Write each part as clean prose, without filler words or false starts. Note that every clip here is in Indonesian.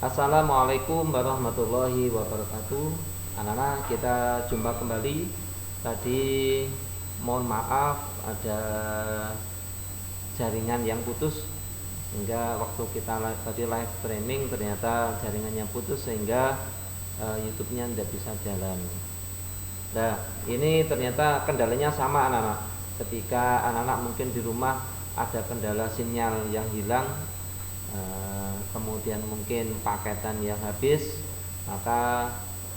Assalamualaikum warahmatullahi wabarakatuh. Anak-anak, kita jumpa kembali. Tadi mohon maaf ada jaringan yang putus, sehingga waktu kita tadi live streaming ternyata jaringannya putus sehingga YouTube-nya tidak bisa jalan. Nah, ini ternyata kendalanya sama anak-anak. Ketika anak-anak mungkin di rumah ada kendala sinyal yang hilang, kemudian mungkin paketan yang habis, maka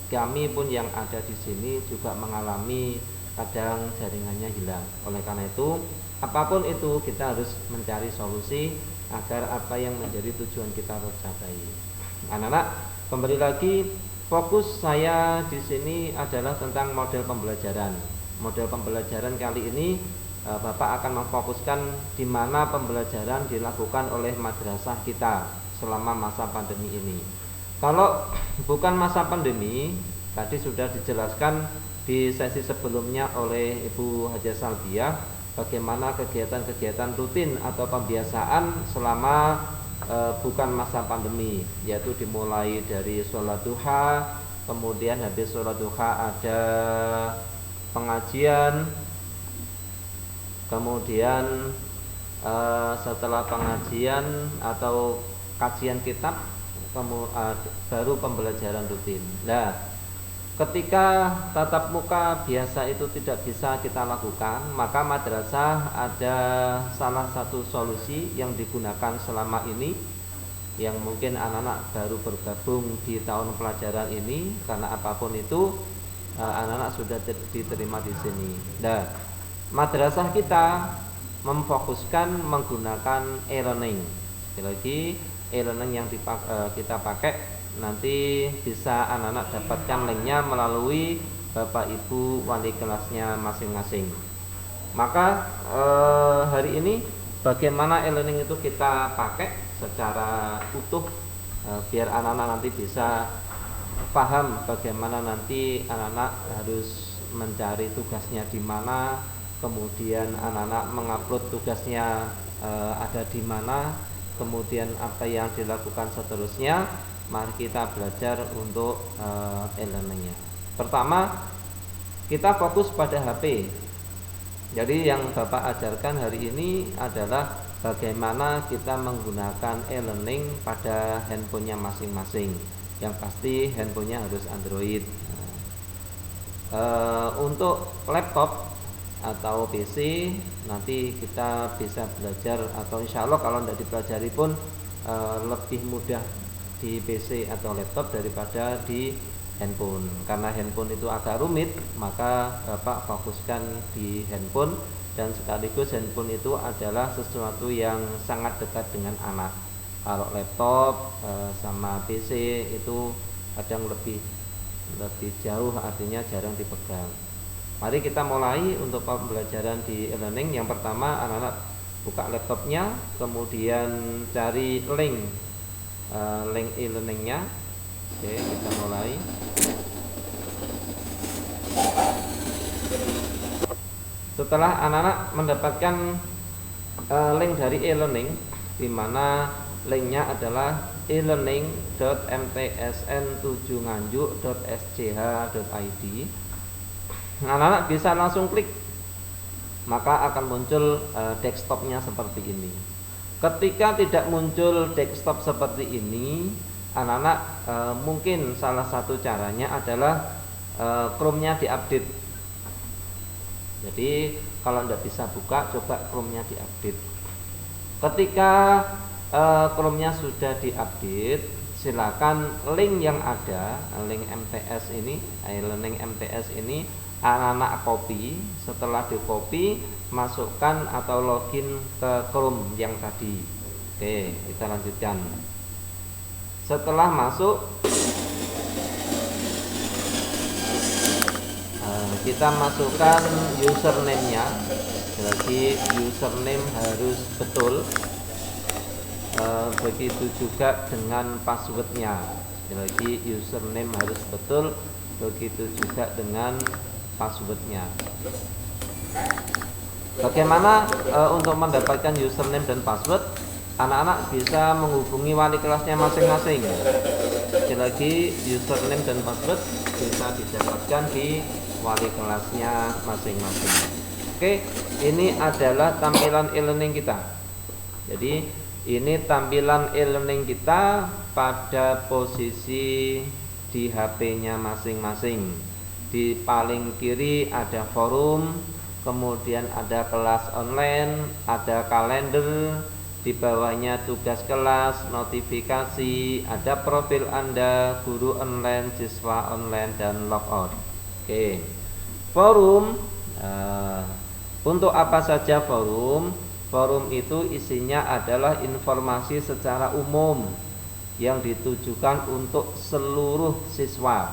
kami pun yang ada di sini juga mengalami kadang jaringannya hilang. Oleh karena itu, apapun itu kita harus mencari solusi agar apa yang menjadi tujuan kita tercapai. Anak-anak, kembali lagi, fokus saya di sini adalah tentang model pembelajaran. Model pembelajaran kali ini Bapak akan memfokuskan di mana pembelajaran dilakukan oleh madrasah kita selama masa pandemi ini. Kalau bukan masa pandemi, tadi sudah dijelaskan di sesi sebelumnya oleh Ibu Hajah Salbiah bagaimana kegiatan-kegiatan rutin atau pembiasaan selama bukan masa pandemi, yaitu dimulai dari sholat duha, kemudian habis sholat duha ada pengajian, kemudian setelah pengajian atau kajian kitab baru pembelajaran rutin. Nah, ketika tatap muka biasa itu tidak bisa kita lakukan, maka madrasah ada salah satu solusi yang digunakan selama ini, yang mungkin anak-anak baru bergabung di tahun pelajaran ini, karena apapun itu anak-anak sudah diterima di sini. Nah, madrasah kita memfokuskan menggunakan e-learning. Sekali lagi, e-learning yang kita pakai nanti bisa anak-anak dapatkan linknya melalui Bapak Ibu wali kelasnya masing-masing. Maka hari ini bagaimana e-learning itu kita pakai secara utuh, biar anak-anak nanti bisa paham bagaimana nanti anak-anak harus mencari tugasnya di mana, kemudian anak-anak mengupload tugasnya ada di mana, kemudian apa yang dilakukan seterusnya. Mari kita belajar untuk e-learningnya. Pertama, kita fokus pada HP. Jadi yang Bapak ajarkan hari ini adalah bagaimana kita menggunakan e-learning pada handphonenya masing-masing. Yang pasti handphonenya harus Android. Untuk laptop atau PC nanti kita bisa belajar, atau insya Allah kalau tidak dipelajari pun lebih mudah di PC atau laptop daripada di handphone. Karena handphone itu agak rumit, maka Bapak fokuskan di handphone, dan sekaligus handphone itu adalah sesuatu yang sangat dekat dengan anak. Kalau laptop sama PC itu kadang lebih jauh, artinya jarang dipegang. Mari kita mulai untuk pembelajaran di e-learning. Yang pertama, anak-anak buka laptopnya, kemudian cari link e-learningnya. Oke, kita mulai. Setelah anak-anak mendapatkan link dari e-learning, di mana linknya adalah e-learning.mtsn7nganjuk.sch.id, anak-anak bisa langsung klik, maka akan muncul desktopnya seperti ini. Ketika tidak muncul desktop seperti ini, anak-anak mungkin salah satu caranya adalah Chrome-nya diupdate. Jadi kalau tidak bisa buka, coba Chrome-nya diupdate. Ketika Chrome-nya sudah diupdate, silakan link yang ada, link MTS ini, e-learning MTS ini, anak-anak copy. Setelah di copy, masukkan atau login ke Chrome yang tadi. Oke, kita lanjutkan. Setelah masuk, kita masukkan username-nya. Jadi username harus betul, begitu juga dengan passwordnya. Lagi username harus betul, begitu juga dengan passwordnya. Bagaimana untuk mendapatkan username dan password? anak-anak bisa menghubungi wali kelasnya masing-masing. Sekali lagi, username dan password bisa didapatkan di wali kelasnya masing-masing. Oke, ini adalah tampilan e-learning kita. Jadi ini tampilan e-learning kita pada posisi di HP-nya masing-masing. Di paling kiri ada forum, kemudian ada kelas online, ada kalender, di bawahnya tugas kelas, notifikasi, ada profil Anda, guru online, siswa online, dan logout. Oke, forum. Untuk apa saja forum? Forum itu isinya adalah informasi secara umum yang ditujukan untuk seluruh siswa.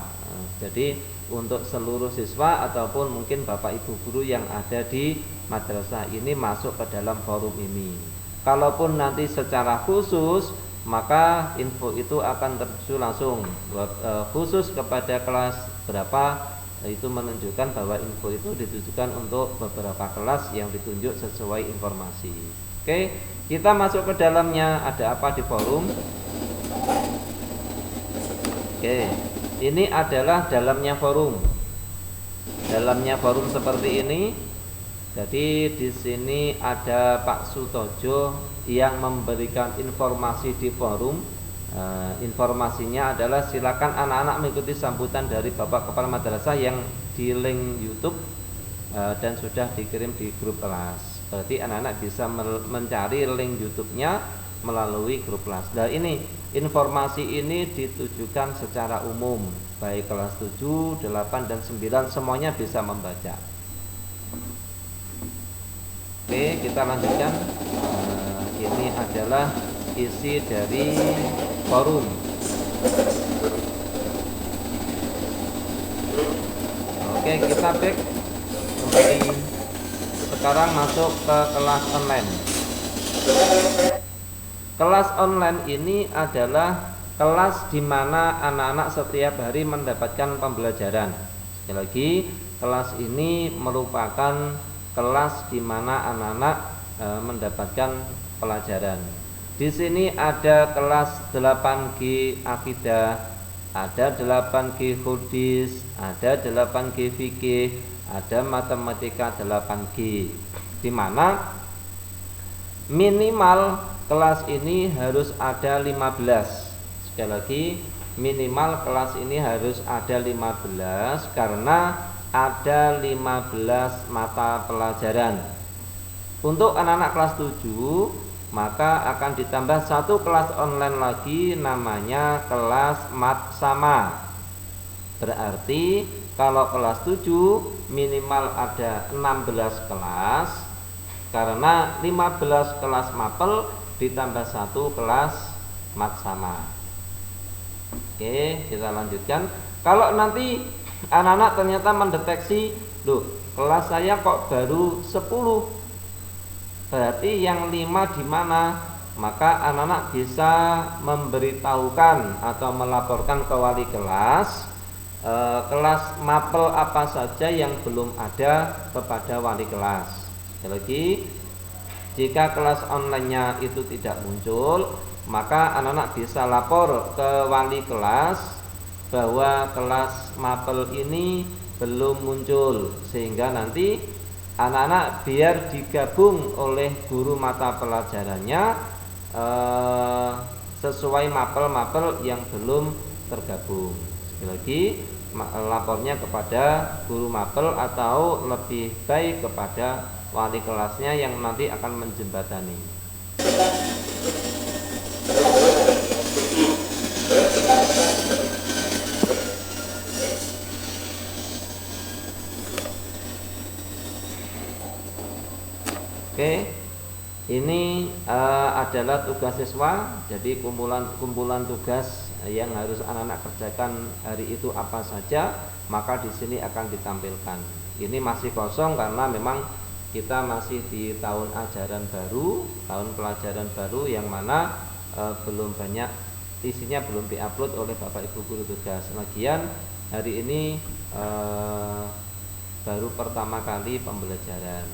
Jadi untuk seluruh siswa ataupun mungkin Bapak Ibu guru yang ada di madrasah ini masuk ke dalam forum ini. Kalaupun nanti secara khusus, maka info itu akan tertuju langsung khusus kepada kelas berapa, itu menunjukkan bahwa info itu ditujukan untuk beberapa kelas yang ditunjuk sesuai informasi. Oke, kita masuk ke dalamnya. Ada apa di forum? Oke, ini adalah dalamnya forum. Dalamnya forum seperti ini. Jadi di sini ada Pak Sutojo yang memberikan informasi di forum. Informasinya adalah silakan anak-anak mengikuti sambutan dari Bapak Kepala Madrasah yang di link YouTube dan sudah dikirim di grup kelas. Berarti anak-anak bisa mencari link YouTube-nya melalui grup kelas. Nah, ini informasi ini ditujukan secara umum, baik kelas 7, 8, dan 9 semuanya bisa membaca. Oke, kita lanjutkan. Ini adalah isi dari forum. Oke, kita back kembali. Sekarang masuk ke kelas online. Kelas online ini adalah kelas di mana anak-anak setiap hari mendapatkan pembelajaran. Sekali lagi, kelas ini merupakan kelas di mana anak-anak mendapatkan pelajaran. Di sini ada kelas 8G akidah, ada 8G hadis, ada 8G fikih, ada matematika 8G. Di mana minimal kelas ini harus ada 15. Sekali lagi, minimal kelas ini harus ada 15 karena ada 15 mata pelajaran. Untuk anak-anak kelas 7, maka akan ditambah satu kelas online lagi, namanya kelas mat sama. Berarti kalau kelas 7 minimal ada 16 kelas, karena 15 kelas mapel ditambah satu kelas mat sama. Oke, kita lanjutkan. Kalau nanti anak-anak ternyata mendeteksi, loh, kelas saya kok baru 10, berarti yang 5 di mana? Maka anak-anak bisa memberitahukan atau melaporkan ke wali kelas kelas mapel apa saja yang belum ada kepada wali kelas. Sekali lagi, jika kelas online-nya itu tidak muncul, maka anak-anak bisa lapor ke wali kelas bahwa kelas mapel ini belum muncul, sehingga nanti anak-anak biar digabung oleh guru mata pelajarannya sesuai mapel-mapel yang belum tergabung. Sekali lagi, lapornya kepada guru mapel atau lebih baik kepada wali kelasnya yang nanti akan menjembatani. Oke, ini adalah tugas siswa. Jadi kumpulan tugas yang harus anak-anak kerjakan hari itu apa saja, maka di sini akan ditampilkan. Ini masih kosong karena memang kita masih di tahun ajaran baru, tahun pelajaran baru yang mana belum banyak isinya, belum diupload oleh Bapak Ibu guru tugas. Lagian hari ini baru pertama kali pembelajaran.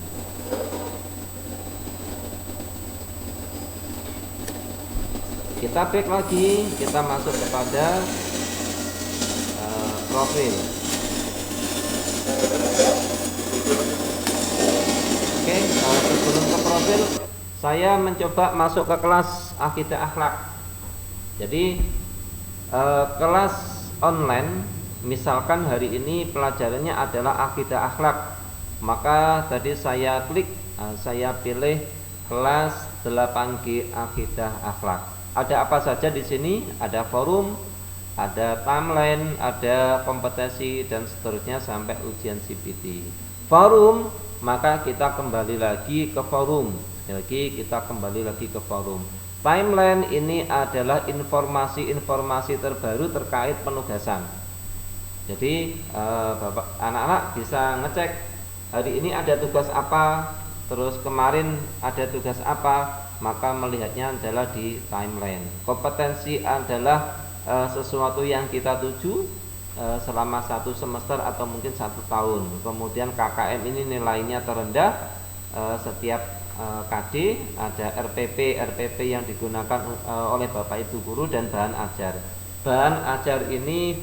kita back lagi, kita masuk kepada profil. Oke, sebelum ke profil, saya mencoba masuk ke kelas akidah akhlak. Jadi kelas online, misalkan hari ini pelajarannya adalah akidah akhlak, maka tadi saya klik, saya pilih kelas 8G akidah akhlak. Ada apa saja di sini? Ada forum, ada timeline, ada kompetensi dan seterusnya sampai ujian CPT. Forum, maka kita kembali lagi ke forum. Sekali kita kembali lagi ke forum. Timeline ini adalah informasi-informasi terbaru terkait penugasan. Jadi Bapak anak-anak bisa ngecek hari ini ada tugas apa, terus kemarin ada tugas apa, maka melihatnya adalah di timeline. Kompetensi adalah sesuatu yang kita tuju selama 1 semester atau mungkin 1 tahun. Kemudian KKM ini nilainya terendah, setiap KD ada RPP yang digunakan oleh Bapak Ibu guru dan bahan ajar. Bahan ajar ini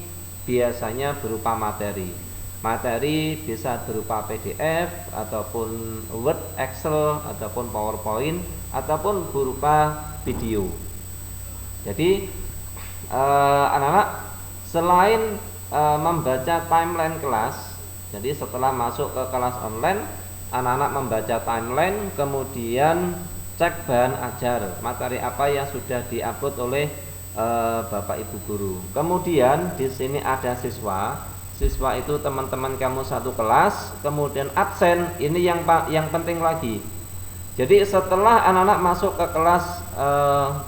biasanya berupa materi. Materi bisa berupa PDF ataupun Word, Excel ataupun PowerPoint ataupun berupa video. Jadi anak-anak selain membaca timeline kelas, jadi setelah masuk ke kelas online, anak-anak membaca timeline, kemudian cek bahan ajar, materi apa yang sudah diupload oleh Bapak Ibu guru. Kemudian di sini ada siswa. Siswa itu teman-teman kamu satu kelas, kemudian absen. Ini yang penting lagi. Jadi setelah anak-anak masuk ke kelas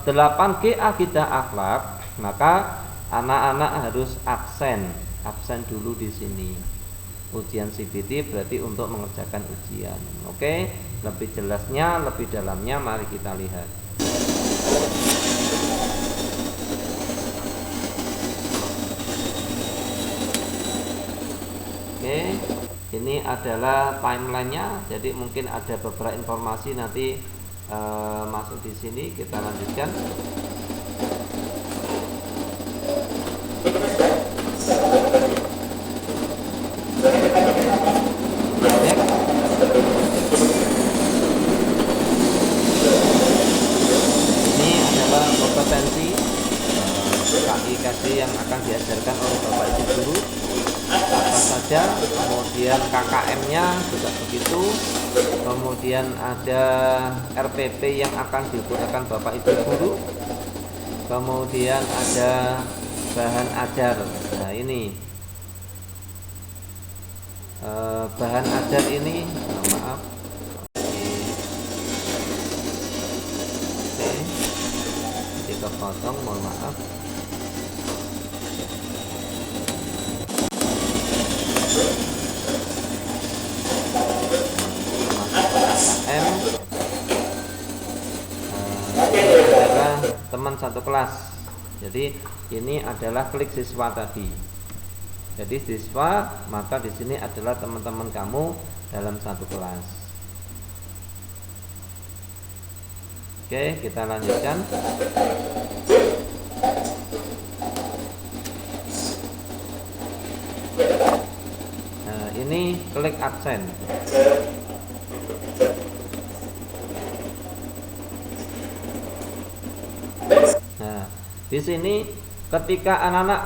8G akidah akhlak, maka anak-anak harus absen dulu di sini. Ujian CPT berarti untuk mengerjakan ujian. Oke, lebih jelasnya, lebih dalamnya mari kita lihat. Oke, ini adalah timelinenya. Jadi mungkin ada beberapa informasi nanti masuk di sini. Kita lanjutkan. Ini adalah kompetensi KIKD yang akan diajarkan oleh Bapak Ibu guru. Apa saja, kemudian KKM-nya juga begitu. Kemudian ada RPP yang akan digunakan Bapak Ibu guru. Kemudian ada bahan ajar. Nah, ini bahan ajar ini, maaf. Oke. Kita potong, mohon maaf. KKM adalah teman satu kelas. Jadi ini adalah klik siswa tadi. Jadi siswa, maka di sini adalah teman-teman kamu dalam satu kelas. Oke, kita lanjutkan. Nah, ini klik absen. Nah, di sini ketika anak-anak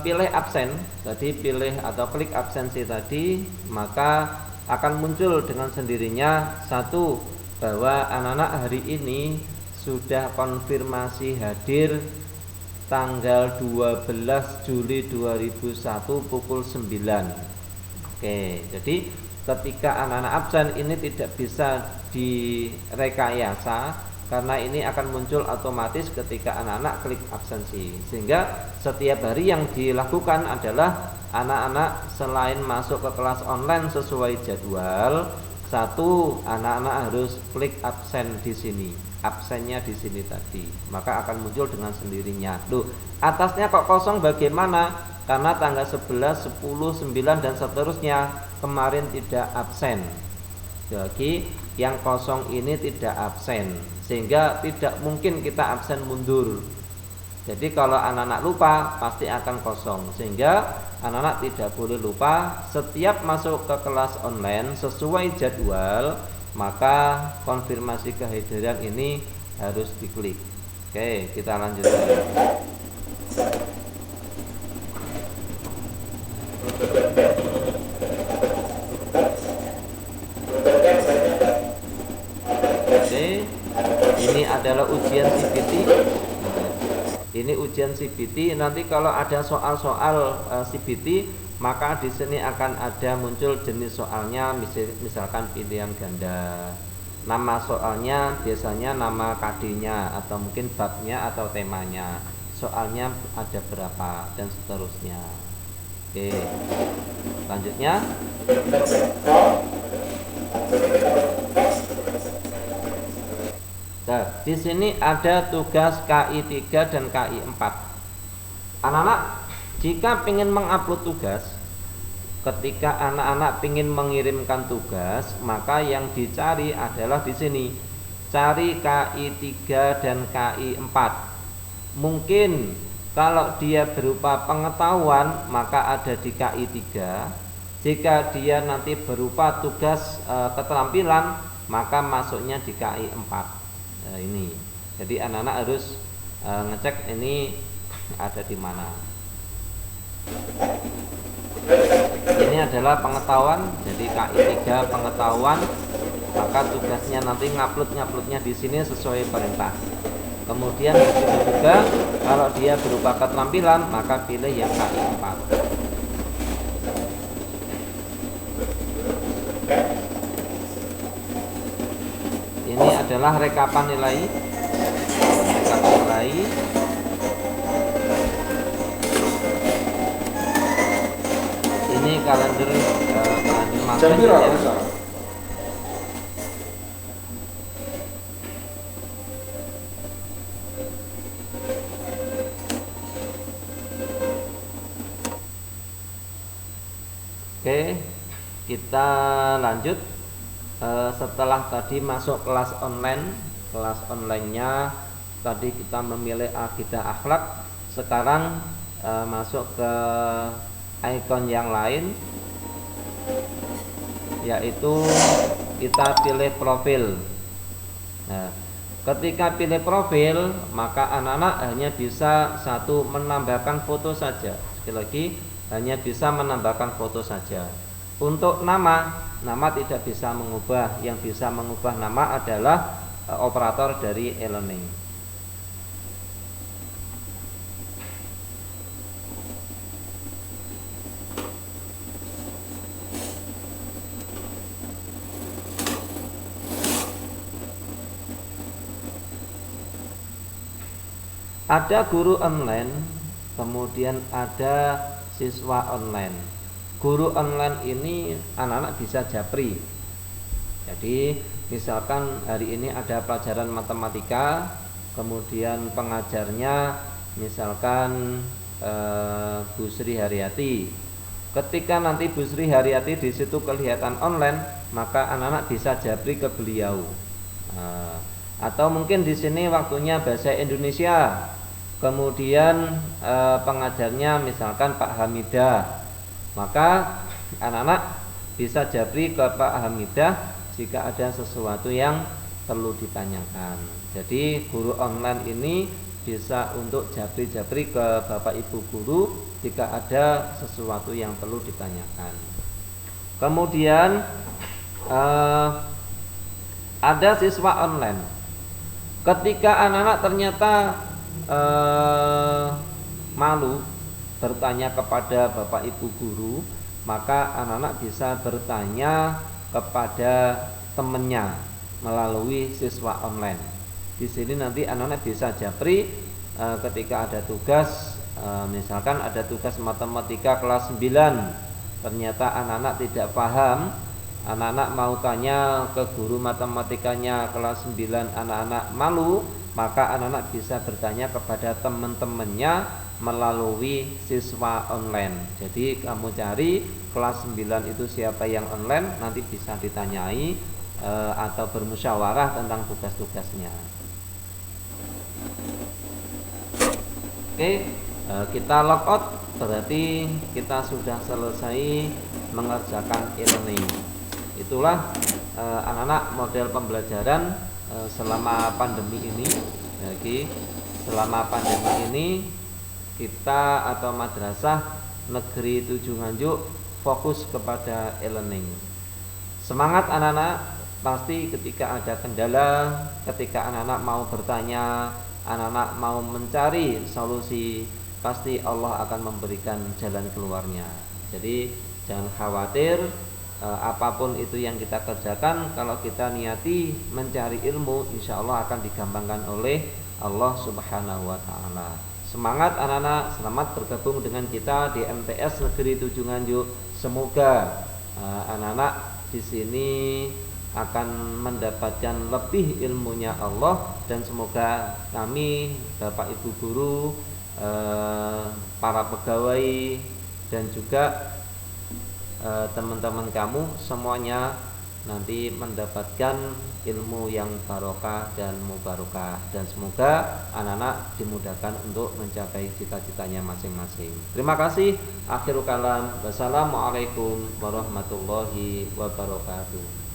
pilih absen, tadi pilih atau klik absensi tadi, maka akan muncul dengan sendirinya satu, bahwa anak-anak hari ini sudah konfirmasi hadir tanggal 12 Juli 2001 pukul 9. Oke, jadi ketika anak-anak absen ini tidak bisa direkayasa, karena ini akan muncul otomatis ketika anak-anak klik absensi. Sehingga setiap hari yang dilakukan adalah anak-anak selain masuk ke kelas online sesuai jadwal, satu, anak-anak harus klik absen di sini. Absennya di sini tadi, maka akan muncul dengan sendirinya. Loh, atasnya kok kosong bagaimana? Karena tanggal 11, 10, 9 dan seterusnya kemarin tidak absen. Jadi yang kosong ini tidak absen, sehingga tidak mungkin kita absen mundur. Jadi kalau anak-anak lupa pasti akan kosong, sehingga anak-anak tidak boleh lupa. Setiap masuk ke kelas online sesuai jadwal, maka konfirmasi kehadiran ini harus diklik. Oke, kita lanjutkan. Oke, ini adalah ujian CBT. Ini ujian CBT. Nanti kalau ada soal-soal CBT, maka di sini akan ada muncul jenis soalnya, misalkan pilihan ganda. Nama soalnya biasanya nama KD-nya atau mungkin babnya atau temanya. Soalnya ada berapa dan seterusnya. Oke. Selanjutnya. Nah, di sini ada tugas KI 3 dan KI 4. Anak-anak, jika ingin mengupload tugas, ketika anak-anak ingin mengirimkan tugas, maka yang dicari adalah di sini. Cari KI 3 dan KI 4. Mungkin kalau dia berupa pengetahuan, maka ada di KI 3. Jika dia nanti berupa tugas keterampilan, maka masuknya di KI 4. Ini. Jadi anak-anak harus ngecek ini ada di mana. Ini adalah pengetahuan, jadi KI 3 pengetahuan, maka tugasnya nanti nguploadnya di sini sesuai perintah. Kemudian begitu juga kalau dia berupa keterampilan, maka pilih yang KI 4. Ini adalah rekapan nilai. Ini kalender materi ya. Oke, kita lanjut. Setelah tadi masuk kelas online-nya tadi kita memilih akidah akhlak. Sekarang masuk ke ikon yang lain, yaitu kita pilih profil. Nah, ketika pilih profil, maka anak-anak hanya bisa satu menambahkan foto saja. Sekali lagi, hanya bisa menambahkan foto saja. Untuk nama tidak bisa mengubah. Yang bisa mengubah nama adalah operator dari e-learning. Ada guru online, kemudian ada siswa online. Guru online ini anak-anak bisa japri. Jadi misalkan hari ini ada pelajaran matematika, kemudian pengajarnya misalkan Bu Sri Haryati. Ketika nanti Bu Sri Haryati di situ kelihatan online, maka anak-anak bisa japri ke beliau. Atau mungkin di sini waktunya bahasa Indonesia, kemudian pengajarnya misalkan Pak Hamidah, maka anak-anak bisa japri ke Pak Hamidah jika ada sesuatu yang perlu ditanyakan. Jadi guru online ini bisa untuk japri-japri ke Bapak Ibu guru jika ada sesuatu yang perlu ditanyakan. Kemudian ada siswa online. Ketika anak-anak ternyata malu bertanya kepada Bapak Ibu guru, maka anak-anak bisa bertanya kepada temannya melalui siswa online. Di sini nanti anak-anak bisa japri ketika ada tugas, misalkan ada tugas matematika kelas 9, ternyata anak-anak tidak paham, anak-anak mau tanya ke guru matematikanya kelas 9, anak-anak malu, maka anak-anak bisa bertanya kepada teman-temannya melalui siswa online. Jadi kamu cari kelas 9 itu siapa yang online, nanti bisa ditanyai atau bermusyawarah tentang tugas-tugasnya. Oke, kita log out berarti kita sudah selesai mengerjakan e-learning. Itulah anak-anak model pembelajaran selama pandemi ini. Jadi selama pandemi ini kita atau madrasah negeri 7 Nganjuk fokus kepada e-learning. Semangat anak-anak. Pasti ketika ada kendala, ketika anak-anak mau bertanya, anak-anak mau mencari solusi, pasti Allah akan memberikan jalan keluarnya. Jadi jangan khawatir, apapun itu yang kita kerjakan, kalau kita niati mencari ilmu, insya Allah akan digampangkan oleh Allah Subhanahu wa Ta'ala. Semangat anak-anak, selamat bergabung dengan kita di MTS Negeri 7 Nganjuk. Semoga anak-anak di sini akan mendapatkan lebih ilmunya Allah, dan semoga kami, Bapak Ibu guru, para pegawai, dan juga teman-teman kamu semuanya nanti mendapatkan ilmu yang barokah dan mubarakah, dan semoga anak-anak dimudahkan untuk mencapai cita-citanya masing-masing. Terima kasih. Akhirul kalam. Wassalamualaikum warahmatullahi wabarakatuh.